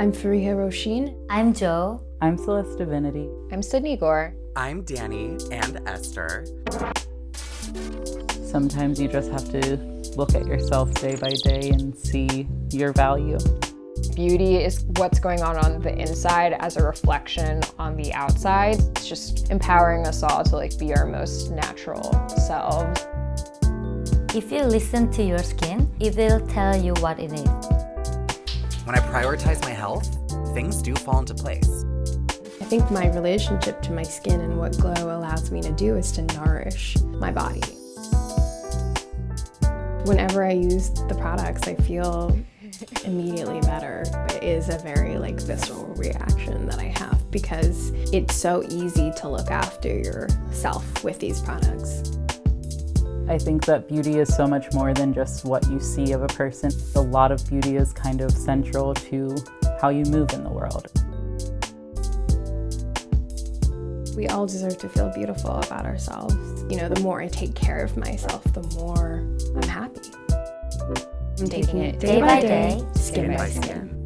I'm Fariha Roshin. I'm Jo. I'm Celeste Divinity. I'm Sydney Gore. I'm Danny and Esther. Sometimes you just have to look at yourself day by day and see your value. Beauty is what's going on the inside as a reflection on the outside. It's just empowering us all to be our most natural selves. If you listen to your skin, it will tell you what it is. When I prioritize my health, things do fall into place. I think my relationship to my skin and what glow allows me to do is to nourish my body. Whenever I use the products, I feel immediately better. It is a very visceral reaction that I have because it's so easy to look after yourself with these products. I think that beauty is so much more than just what you see of a person. A lot of beauty is kind of central to how you move in the world. We all deserve to feel beautiful about ourselves. The more I take care of myself, the more I'm happy. I'm taking it day by day, skin by skin.